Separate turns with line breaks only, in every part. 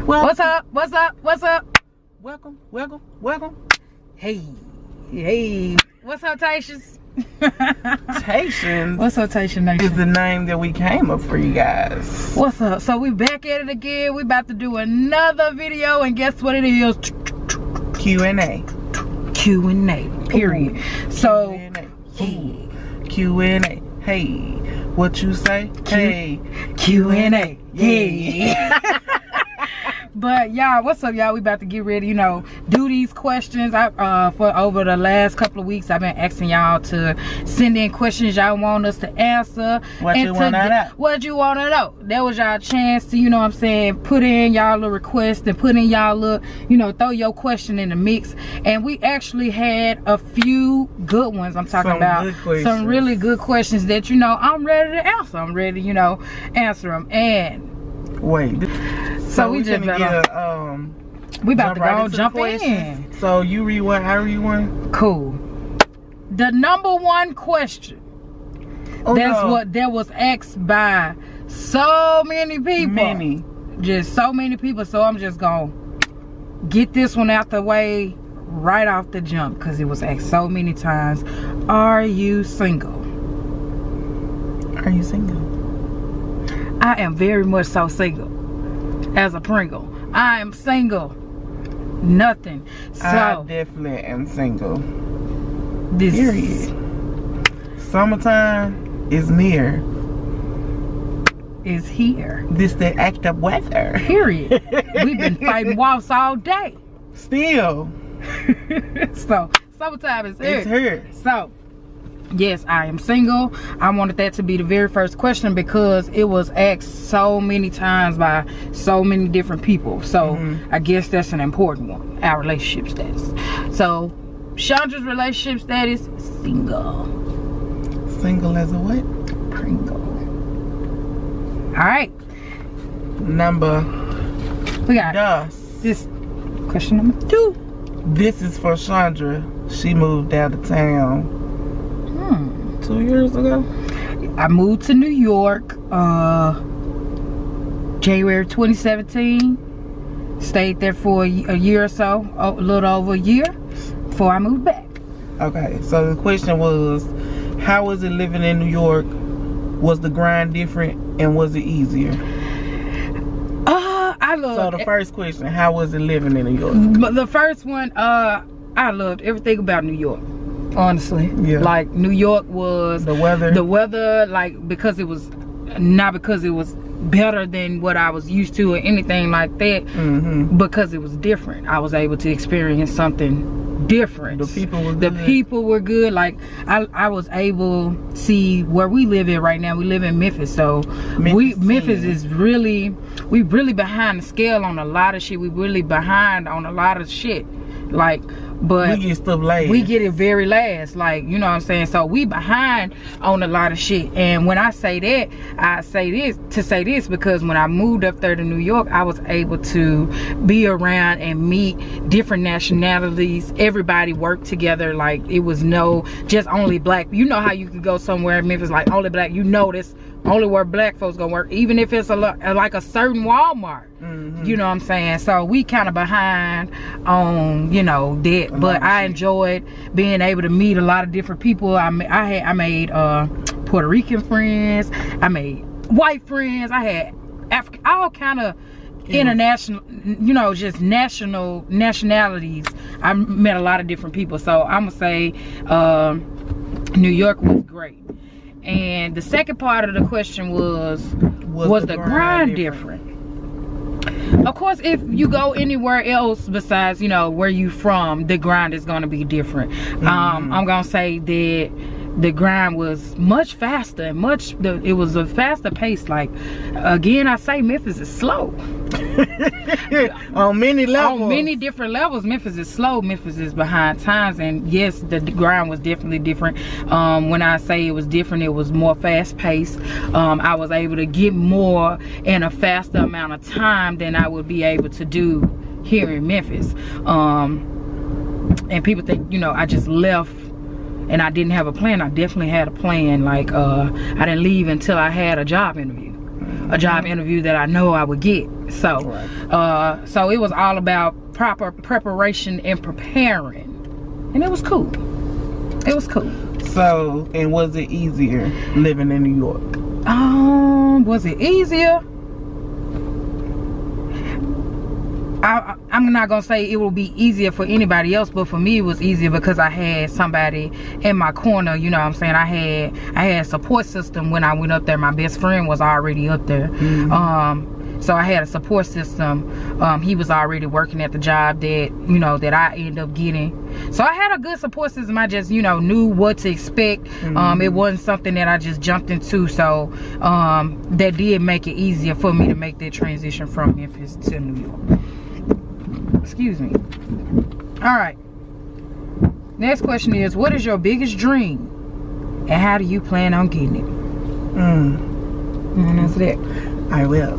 Well,
What's up? What's up? What's up?
welcome, welcome, welcome.
Hey, hey. What's up, Tations?
Tations
What's up, Tation Nation?
is the name that we came up for you guys.
What's up? So we back at it again. We about to do another video, and guess what it is?
Q&A.
Q&A. Period.
Ooh,
So,
Q&A. Ooh, Q&A. Hey, what you say? Hey,
Q&A. Yeah. But y'all, what's up, y'all? We about to get ready, you know, do these questions. For over the last couple of weeks, I've been asking y'all to send in questions y'all want us to answer.
What you want to know?
What you want to know. That was y'all chance to, you know what I'm saying, put in y'all little request and put in y'all little, you know, throw your question in the mix. And we actually had a few good ones. I'm talking about some really good questions that, you know, I'm ready to answer. I'm ready to, you know, answer them. And
wait.
so we just we about to go jump in.
So you read one, I read one.
Cool. The number one question. That was asked by so many people. Just so many people. So I'm just gonna get this one out the way right off the jump because it was asked so many times. Are you single?
Are you single?
I am very much so single. As a Pringle, I am single. Nothing. So
I definitely am single.
This
period. Summertime is near.
Is here.
This the act of weather.
Period. We've been fighting walls all day.
Still.
So summertime is here.
It's here.
So yes, I am single. I wanted that to be the very first question because it was asked so many times by so many different people. So I guess that's an important one. Our relationship status. So Chandra's relationship status, single.
Single as a what?
Pringle. Alright. We got this question number 2.
This is for Chandra. She moved out of town 2 years ago.
I moved to New York January 2017. Stayed there for a year or so, a little over a year before I moved back. Okay,
so the question was, how was it living in New York? Was the grind different and was it easier? So the first question, how was it living in New York?
But the first one, I loved everything about New York. Honestly,
yeah.
Like New York was
the weather, like
because it was not because it was better than what I was used to or anything like that, because it was different. I was able to experience something different.
The people were good.
Like I was able to see where we live in right now. We live in Memphis, so Memphis is we really behind the scale on a lot of shit. We really behind on a lot of shit, like. But
we get stuff last.
We get it very last, like, you know what I'm saying? So we behind on a lot of shit. And when I say that, I say this because when I moved up there to New York, I was able to be around and meet different nationalities. Everybody worked together. Like, it was no just only black. You know how you could go somewhere in Memphis like only black. You know this only where black folks gonna work, even if it's like a certain Walmart. You know what I'm saying? So we kind of behind on, you know, that. But I enjoyed being able to meet a lot of different people. I made Puerto Rican friends. I made white friends. I had all kind of international, you know, just nationalities. I met a lot of different people. So I'm gonna say New York was great. And the second part of the question was the grind different? Of course, if you go anywhere else besides, you know, where you from, the grind is going to be different. I'm going to say that the grind was much faster and it was a faster pace. Like, again, I say Memphis is slow.
On many levels.
On many different levels, Memphis is slow. Memphis is behind times. And yes, the grind was definitely different. When I say it was different, it was more fast paced. I was able to get more in a faster amount of time than I would be able to do here in Memphis. And people think, you know, I just left and I didn't have a plan. I definitely had a plan. Like, I didn't leave until I had a job interview. a job interview that I know I would get. So so it was all about proper preparation and preparing, and it was cool. It was cool.
So, and was it easier living in New York?
Was it easier? I'm not gonna say it will be easier for anybody else, but for me it was easier because I had somebody in my corner. You know what I'm saying? I had a support system when I went up there. My best friend was already up there. So I had a support system. He was already working at the job that, you know, that I ended up getting. So I had a good support system. I just, you know, knew what to expect. It wasn't something that I just jumped into. So that did make it easier for me to make that transition from Memphis to New York. Excuse me. All right. Next question is, what is your biggest dream? And how do you plan on getting it? And that's it.
I will.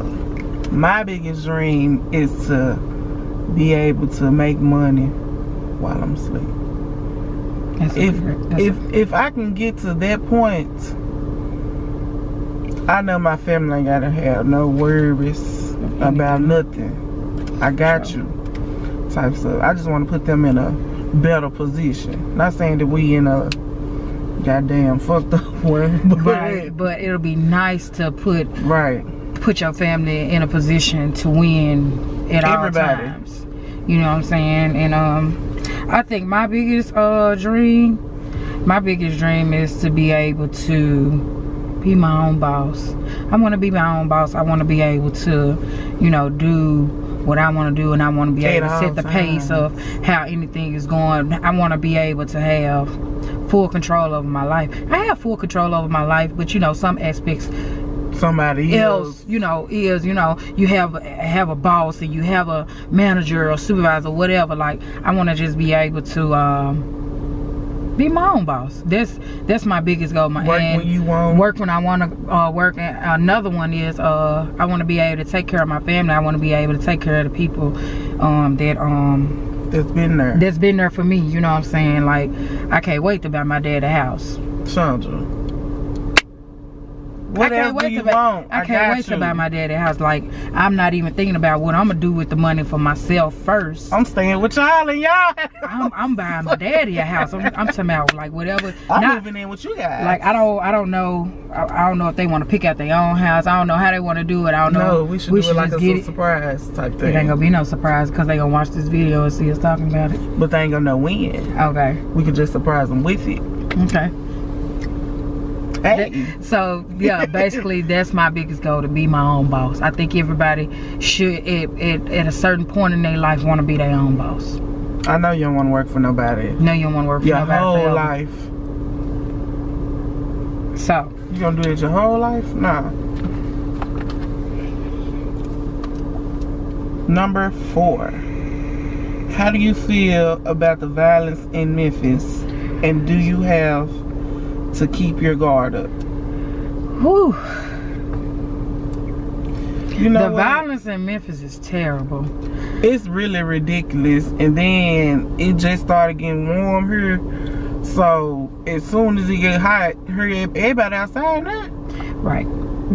My biggest dream is to be able to make money while I'm asleep. If I can get to that point, I know my family ain't gotta have no worries about nothing. I got you type stuff. I just want to put them in a better position. Not saying that we in a goddamn fucked up one,
but it'll be nice to put your family in a position to win at all times. You know what I'm saying? And I think my biggest dream is to be able to be my own boss. I want to be my own boss. I want to be able to, you know, do what I want to do, and I want to be able to set the pace of how anything is going. I want to be able to have full control over my life. I have full control over my life, but you know, some aspects
somebody
else, you know, you have a boss and you have a manager or supervisor, whatever. Like, I want to just be able to be my own boss. That's my biggest goal.
Work when you want.
Work when I want to work. And another one is I want to be able to take care of my family. I want to be able to take care of the people that's been there for me. You know what I'm saying? Like, I can't wait to buy my dad a house.
Sandra, what else do you want?
I can't wait to buy my daddy a house. Like, I'm not even thinking about what I'm gonna do with the money for myself first.
I'm staying with y'all and y'all.
I'm buying my daddy a house. I'm talking about like whatever.
I'm moving in with you guys.
Like, I don't know. I don't know if they want to pick out their own house. I don't know how they want to do it. I don't know.
No, we should do it like a surprise type thing.
It ain't gonna be no surprise because they gonna watch this video and see us talking about it.
But they ain't gonna know when.
Okay.
We could just surprise them with it.
Okay.
Hey.
So yeah, basically that's my biggest goal, to be my own boss. I think everybody should at a certain point in their life want to be their own boss.
I know you don't want to work for nobody.
No, you don't want to work for
your
nobody
whole
forever.
life.
So
you gonna do it your whole life? Nah. Number 4. How do you feel about the violence in Memphis, and do you have to keep your guard up?
Whew.
You know,
the violence in Memphis is terrible.
It's really ridiculous. And then it just started getting warm here. So as soon as it get hot, everybody outside now.
Right.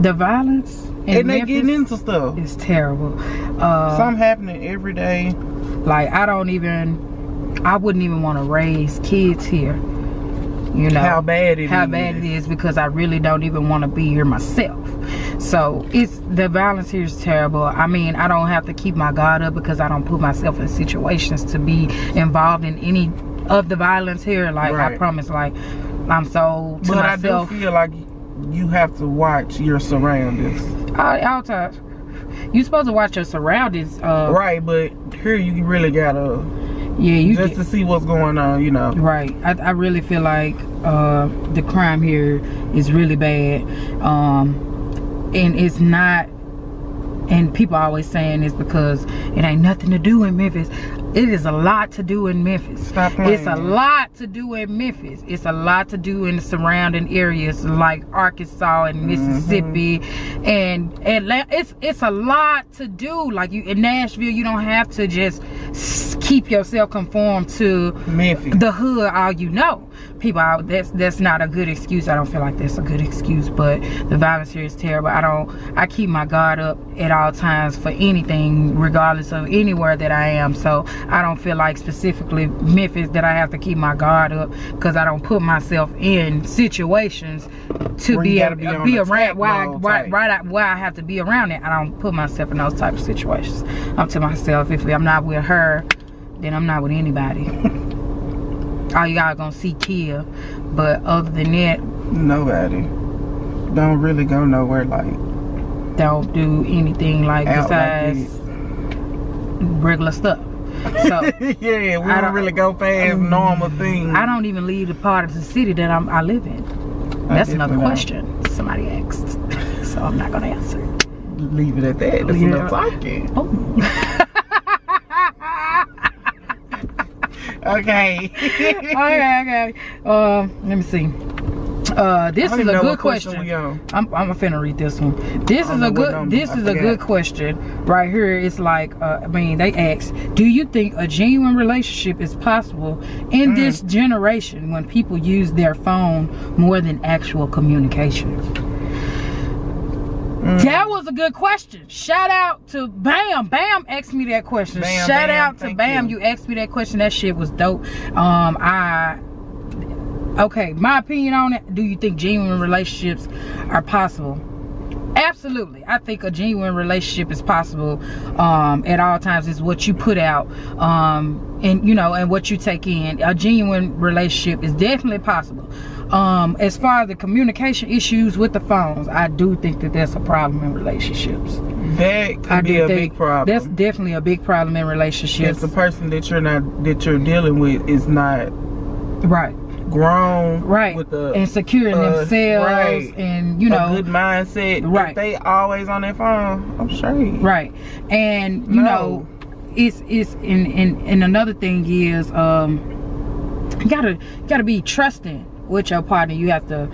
The violence in
and they getting into stuff.
It's terrible.
Something happening every day.
Like, I wouldn't even want to raise kids here. You know
how bad it
is, because I really don't even want to be here myself. So the violence here is terrible. I mean, I don't have to keep my guard up because I don't put myself in situations to be involved in any of the violence here. Like, I promise, like, I'm so to myself.
I do feel like you have to watch your surroundings.
All times. You're supposed to watch your surroundings.
Right, but here you really gotta.
Yeah,
just to see what's going on, you know.
Right. I really feel like the crime here is really bad. And it's not, and people are always saying it's because it ain't nothing to do in Memphis. It is a lot to do in Memphis.
Stop playing.
It's a lot to do in Memphis. It's a lot to do in the surrounding areas like Arkansas and Mississippi, and it's a lot to do. Like, you in Nashville, you don't have to just keep yourself conformed to
Memphis,
the hood, all you know. people out, that's not a good excuse. I don't feel like that's a good excuse, but the violence here is terrible. I keep my guard up at all times for anything, regardless of anywhere that I am. So I don't feel like specifically Memphis that I have to keep my guard up, because I don't put myself in situations to
where
be
around
why I have to be around it. I don't put myself in those type of situations. I'm to myself, if I'm not with her, then I'm not with anybody. All y'all gonna see kill, but other than that,
nobody. Don't really go nowhere, like
don't do anything like besides regular stuff. So
yeah, we don't really go past normal things.
I don't even leave the part of the city that I live in. That's another question somebody asked, so I'm not gonna answer.
Leave it at that. That's enough talking.
Oh.
Okay.
Okay. Let me see. This is a good question. I'm finna read this one. This is a good question right here. It's like I mean, they ask, do you think a genuine relationship is possible in this generation when people use their phone more than actual communication? That was a good question. Shout out to Bam. Bam asked me that question. Shout out to Bam. You asked me that question. That shit was dope. Okay, my opinion on it. Do you think genuine relationships are possible? Absolutely. I think a genuine relationship is possible at all times. Is what you put out and you know, and what you take in. A genuine relationship is definitely possible. As far as the communication issues with the phones, I do think that that's a problem in relationships.
That could be a big problem.
That's definitely a big problem in relationships.
If the person that you're dealing with is not grown, with and securing
themselves, and you know,
a good mindset, if they always on their phone, I'm straight.
And you know, it's and another thing is you gotta be trusting with your partner. You have to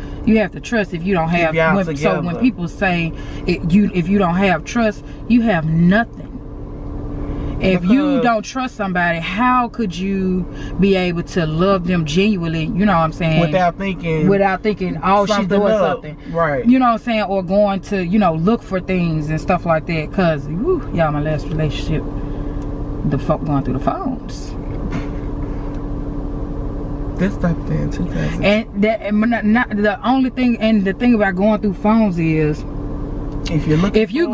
trust. If you don't have, so when people say if you don't have trust, you have nothing. If you don't trust somebody, how could you be able to love them genuinely? You know what I'm saying? Without thinking, oh, she's doing something, you know what I'm saying? Or going to, you know, look for things and stuff like that. Cause y'all, my last relationship, the fuck going through the phones.
This stopped there in 2000.
And that not the only thing, and the thing about going through phones is, if you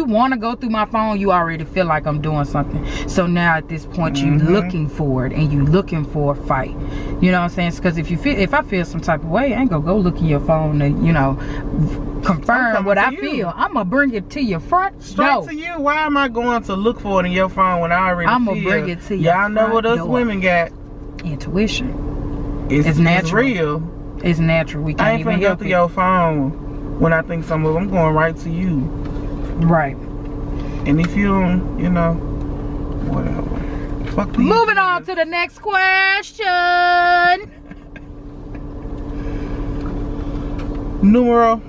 want to go through my phone, you already feel like I'm doing something. So now at this point, you looking for it, and you looking for a fight. You know what I'm saying? Because if I feel some type of way, I ain't gonna go look in your phone and, you know, confirm what I feel. I'm gonna bring it to your front
straight to you. Why am I going to look for it in your phone when I already? I'm gonna
bring it to you. Y'all
know what us women got?
Intuition. It's natural.
It's real.
It's natural. We can't even
go through your phone. When I think something, I'm going right to you. Right. And if you don't, you know, whatever. Fuck these
Moving on to the next question.
Numero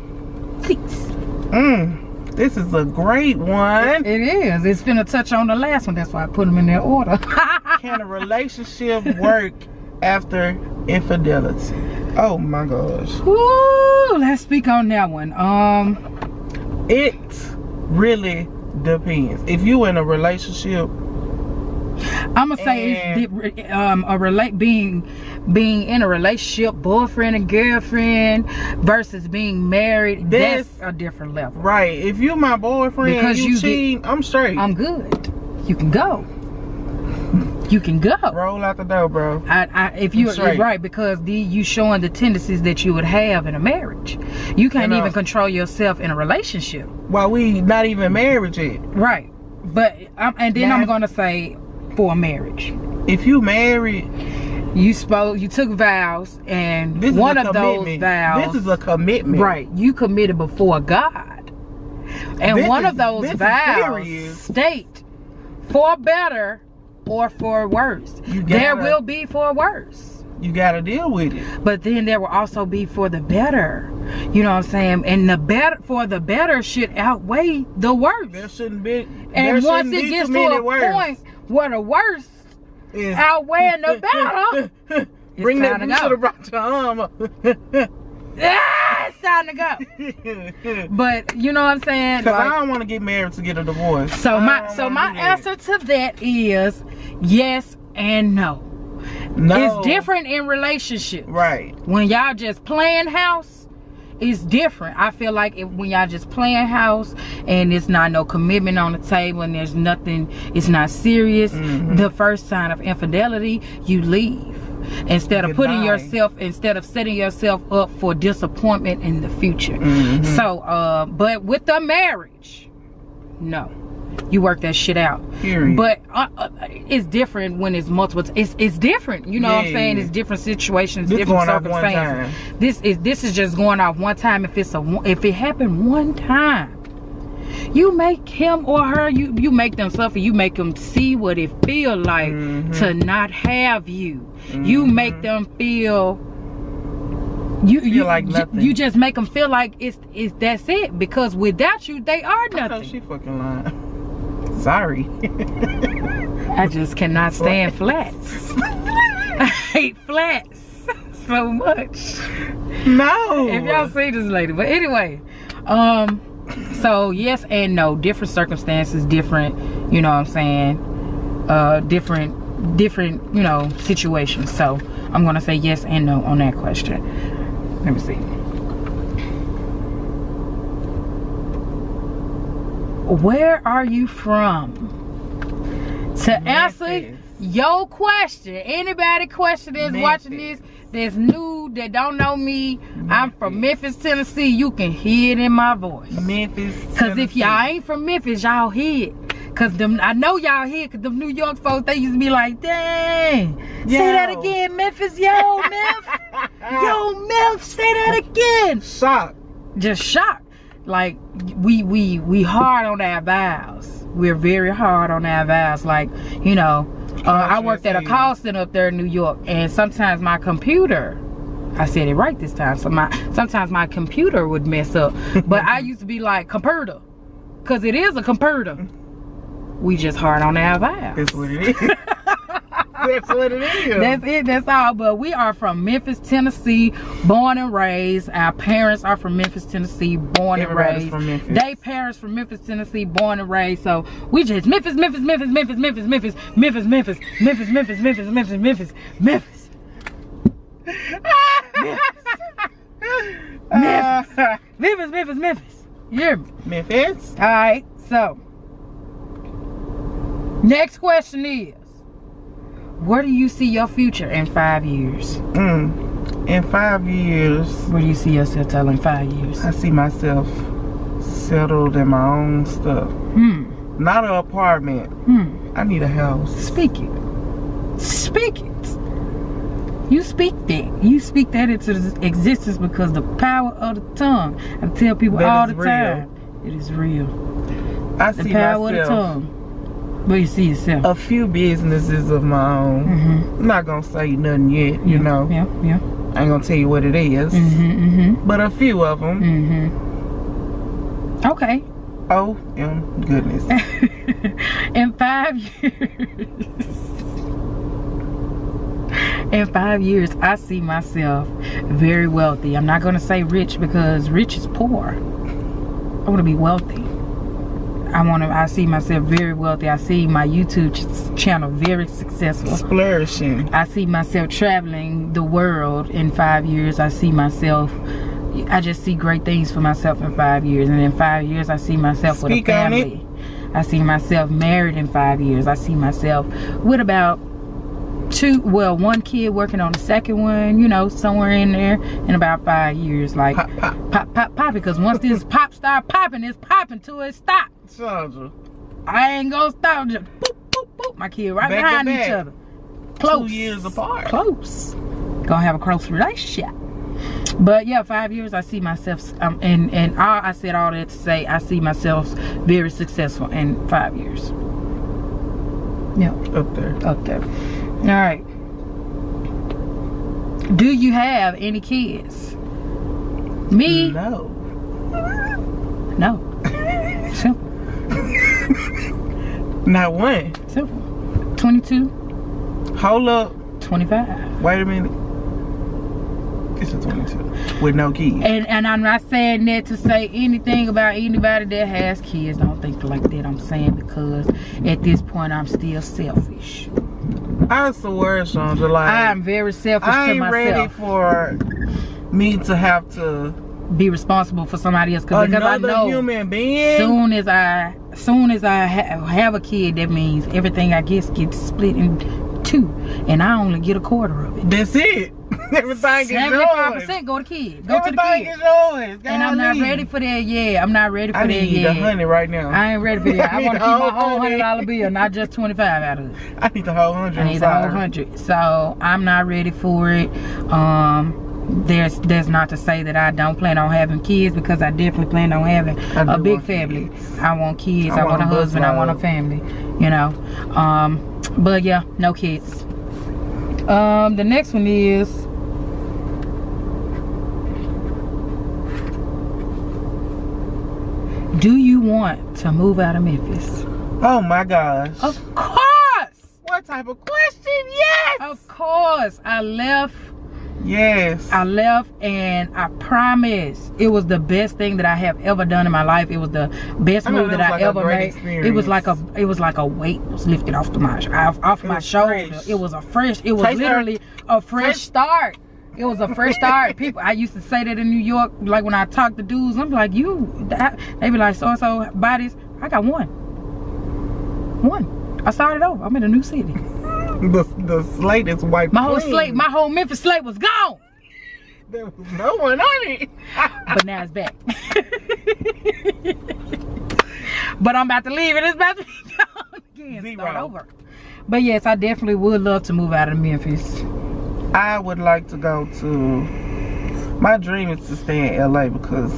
6. This is a great one.
It is. It's finna touch on the last one. That's why I put them in their order.
Can a relationship work after infidelity? Oh my gosh.
Ooh, let's speak on that one.
It really depends. If you in a relationship,
I'ma say it's being in a relationship, boyfriend and girlfriend, versus being married. That's a different level.
Right. If you my boyfriend, because you cheat, I'm straight.
I'm good. You can go. You can go.
Roll out the door, bro.
If you're right, because you showing the tendencies that you would have in a marriage. You can't even control yourself in a relationship.
Well, we not even married yet.
Right. But I'm gonna say for a marriage.
If you married,
you took vows, and one of those vows.
This is a commitment.
Right. You committed before God, and one of those vows state for better or for worse. There will be for worse.
You gotta deal with it.
But then there will also be for the better. You know what I'm saying? And the better should outweigh the worst.
There shouldn't be.
And once it gets to a point where the worst is outweighing the better,
Bring that.
time
You
to
should have
go.
brought your arm up.
It's time to go. But you know what I'm saying?
Because
Like,
I don't want to get married to get a divorce.
so my answer to that is yes and no.
No.
It's different in relationships.
Right.
When y'all just playing house, it's different. I feel like when y'all just playing house and it's not no commitment on the table and there's nothing, it's not serious, the first sign of infidelity, you leave. Instead of setting yourself up for disappointment in the future. So, but with the marriage, no. You work that shit out.
Period.
But it's different when it's multiple. It's different. You know what I'm saying? It's different situations,
this
different
going off one
circumstances.
time.
This is just going off one time. If it happened one time, you make him or her. You make them suffer. You make them see what it feel like to not have you. You make them feel. You
like nothing.
You just make them feel like it's that's it, because without you they are nothing.
Oh, she fucking lying. Sorry.
I just cannot stand flats. I hate flats so much.
No.
If y'all see this lady, but anyway, so yes and no, different circumstances, different, you know what I'm saying, different, you know, situations. So I'm gonna say yes and no on that question. Let me see. Where are you from? To answer your question, anybody question that's watching this that's new, that don't know me, I'm from Memphis, Tennessee. You can hear it in my voice.
Memphis,
Cause if y'all ain't from Memphis, y'all hear it. Cause I know y'all hear it, cause them New York folks, they used to be like, dang, say that again, Memphis, yo, Memphis, yo, Memphis, say that again.
Shocked.
Just shocked. Like we hard on our vows. We're very hard on our vows. Like, you know, I worked at a call center up there in New York, and sometimes my computer, I said it right this time, so sometimes my computer would mess up. But I used to be like, computer, cause it is a computer. We just hard on our vows.
That's what it is. That's what it is.
That's it. That's all. But we are from Memphis, Tennessee, born and raised. Our parents are from Memphis, Tennessee, born and raised.
From Memphis.
They parents from Memphis, Tennessee, born and raised. So we just Memphis, Memphis, Memphis, Memphis, Memphis, Memphis, Memphis, Memphis, Memphis, Memphis, Memphis, Memphis, Memphis, Memphis. Memphis, Memphis, Memphis. You hear me?
Memphis.
All right. So next question is, where do you see your future in 5 years?
In 5 years.
Where do you see yourself telling 5 years?
I see myself settled in my own stuff. Not an apartment. I need a house.
Speak it. Speak it. You speak that. You speak that into existence, because the power of the tongue. I tell people
that
all the
real.
time. It is real.
I
The
see
power of the
myself.
tongue. Where you see yourself?
A few businesses of my own. I'm not gonna say nothing yet, you know.
Yeah.
I ain't gonna tell you what it is. But a few of them.
Okay.
Oh, goodness.
In 5 years. In 5 years, I see myself very wealthy. I'm not gonna say rich, because rich is poor. I want to be wealthy. I see myself very wealthy. I see my YouTube channel very successful.
Flourishing.
I see myself traveling the world in 5 years. I just see great things for myself in 5 years. And in 5 years, I see myself with a family. I see myself married in 5 years. I see myself with about one kid, working on the second one, you know, somewhere in there, in about 5 years. Like pop, because once this pop start popping, it's popping till it stops.
Sandra.
I ain't gonna stop. Just boop, boop, boop. My kid right
Back
behind
to
each
back.
other. Close.
2 years apart.
Close. Gonna have a close relationship. But yeah, 5 years, I see myself, and I said all that to say, I see myself very successful in 5 years. Yeah.
Up there.
Up there. All right. Do you have any kids? Me?
No.
No. Simple.
Not one.
Simple. 22.
Hold up.
25.
Wait a minute. It's a 22 with no kids.
And I'm not saying that to say anything about anybody that has kids. Don't think like that. I'm saying because at this point I'm still selfish.
I swear, Chandra, like
I'm very selfish
I
to
ain't
myself.
ready for me to have to
be responsible for somebody else because I know
human being.
Soon as I have a kid, that means everything I get gets split in two, and I only get a quarter of it.
That's it. Everything is yours.
75% go to kid. Go to the kid.
Everything is yours.
And I'm not ready for that yet. I'm not ready for that yet.
I need the honey right now.
I ain't ready for that. I want to keep my whole $100 bill, not just 25 out of it.
I need the whole 100.
I need the whole 100. So I'm not ready for it. There's not to say that I don't plan on having kids, because I definitely plan on having a big family.
Kids.
I want kids. I want a husband. I want a family. You know. But yeah, no kids. The next one is, do you want to move out of Memphis?
Oh my gosh.
Of course.
What type of question? Yes.
Of course. I left.
Yes.
I left, and I promise it was the best thing that I have ever done in my life. It was the best move that I ever made. It was like a weight was lifted off my shoulder.
Fresh.
It was literally a fresh start. It was a fresh start. People, I used to say that in New York, like when I talk to dudes, I'm like, they be like, so bodies. I got one. I started over. I'm in a new city.
The slate is wiped clean.
My whole Memphis slate was gone.
There was no one on it.
But now it's back. But I'm about to leave, and it's about to be gone again. Start over. But yes, I definitely would love to move out of Memphis.
I would like to go to, my dream is to stay in LA, because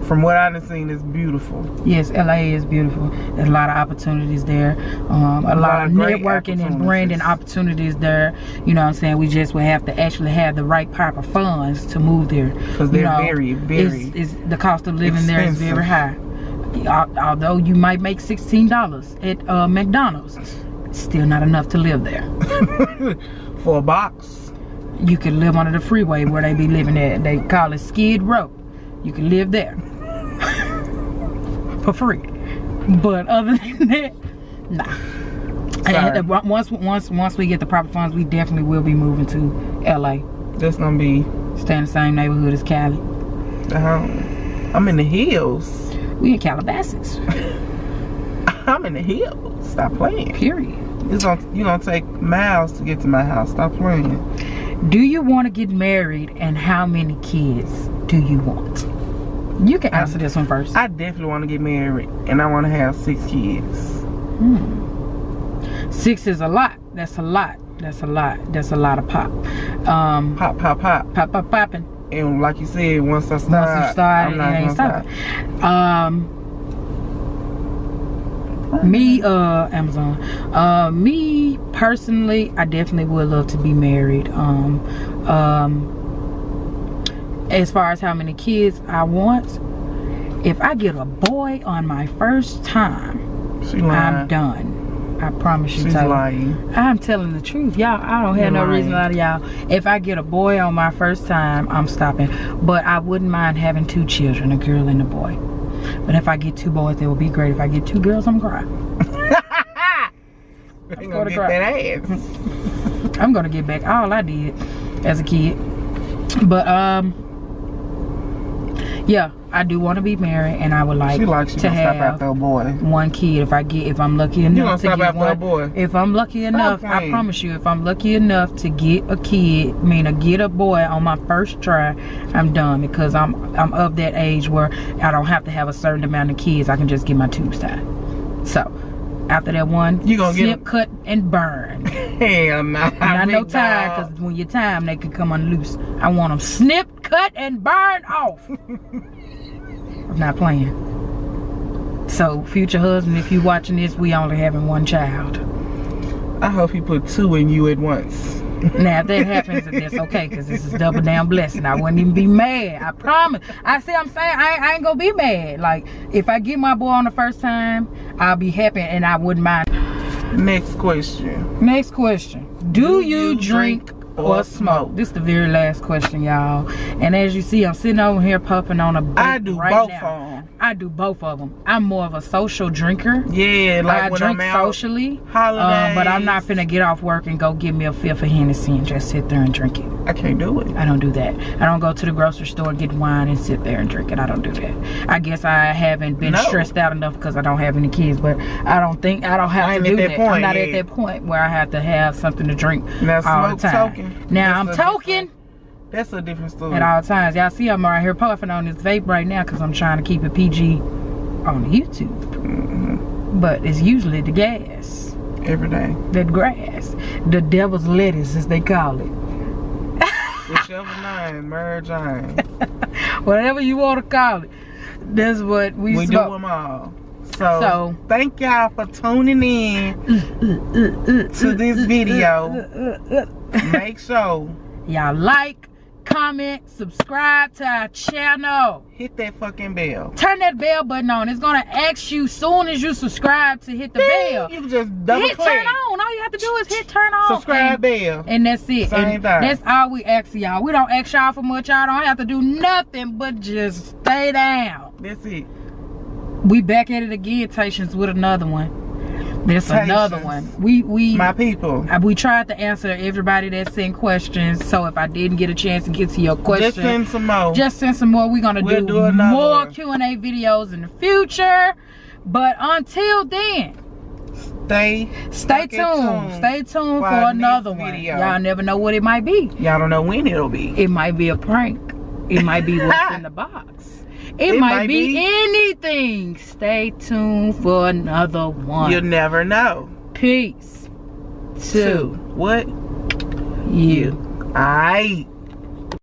from what I've seen, it's beautiful.
Yes, LA is beautiful. There's a lot of opportunities there. A lot of networking and branding opportunities there. You know what I'm saying? We just would have to actually have the right proper funds to move there.
Because they're very, very
the cost of living there is very high. Although you might make $16 at McDonald's, it's still not enough to live there.
For a box.
You can live under the freeway where they be living at. They call it Skid Row. You can live there for free. But other than that, nah. Once we get the proper funds, we definitely will be moving to LA.
That's gonna be
stay in the same neighborhood as Cali.
I'm in the hills.
We in Calabasas.
I'm in the hills. Stop playing.
Period.
You gonna take miles to get to my house. Stop playing.
Do you want to get married, and how many kids do you want? You can answer this one first.
I definitely want to get married, and I want to have 6 kids.
6 is a lot. That's a lot. That's a lot of pop. Popping.
And like you said, once you start, I'm not gonna stop. Me
personally, I definitely would love to be married. As far as how many kids I want, if I get a boy on my first time, I'm done. I promise you.
She's lying.
I'm telling the truth, y'all. I don't have no reason to lie to y'all. If I get a boy on my first time, I'm stopping. But I wouldn't mind having 2 children, a girl and a boy. But if I get 2 boys, that would be great. If I get 2 girls, I'm crying.
I'm gonna get that ass.
I'm gonna get back all I did as a kid. But yeah, I do want to be married, and I would like to have 1 kid. If I'm lucky enough to get one. If I'm lucky enough, I promise you, if I'm lucky enough to get a kid, get a boy on my first try, I'm done, because I'm of that age where I don't have to have a certain amount of kids. I can just get my tubes tied. So after that one, you gonna snip, cut, and burn.
Hell nah.
Not no time, because when you time, they can come unloose. I want them snipped, cut, and burned off. I'm not playing. So, future husband, if you watching this, we only having 1 child.
I hope he put 2 in you at once.
Now, if that happens, that's okay, because this is double down blessing. I wouldn't even be mad. I promise. I'm saying I ain't gonna be mad. Like, if I get my boy on the first time, I'll be happy, and I wouldn't mind.
Next question.
Do you drink or smoke? This is the very last question, y'all. And as you see, I'm sitting over here puffing on a vape
I do
right
both
now.
of them.
I do both of them. I'm more of a social drinker.
Yeah, like
I
when
drink
I'm out,
socially.
holidays.
But I'm not finna get off work and go get me a fifth of Hennessy and just sit there and drink it.
I can't do it.
I don't do that. I don't go to the grocery store and get wine and sit there and drink it. I don't do that. I guess I haven't been stressed out enough because I don't have any kids, but I don't have to do that. I'm not at that point where I have to have something to drink
Now,
all the
smoke
time.
token.
Now I'm toking
That's a different story.
at all times. Y'all see I'm right here puffing on this vape right now because I'm trying to keep it PG on YouTube. But it's usually the gas.
Every day.
That grass. The devil's lettuce, as they call it.
Whichever name, merge on.
Whatever you want to call it. That's what we
do
smoke.
them all. So thank y'all for tuning in to this video. Make sure
y'all like, comment, subscribe to our channel.
Hit that fucking bell.
Turn that bell button on. It's gonna ask you soon as you subscribe to hit the bell.
You can just double
hit
click.
turn on. All you have to do is hit turn on.
Subscribe bell.
And that's it.
Same
and
thing.
that's all we ask y'all. We don't ask y'all for much. Y'all don't have to do nothing but just stay down.
That's it.
We back at it again, Tations, with another one. There's another one. We
my people.
We tried to answer everybody that sent questions. So if I didn't get a chance to get to your question,
Just send some more.
Just send some more. We're gonna do more
one.
Q&A videos in the future. But until then,
stay
tuned. Stay tuned for another one. Y'all never know what it might be.
Y'all don't know when it'll be.
It might be a prank. It might be what's in the box. It might be anything. Stay tuned for another one.
You'll never know.
Peace to
what?
you.
Aight.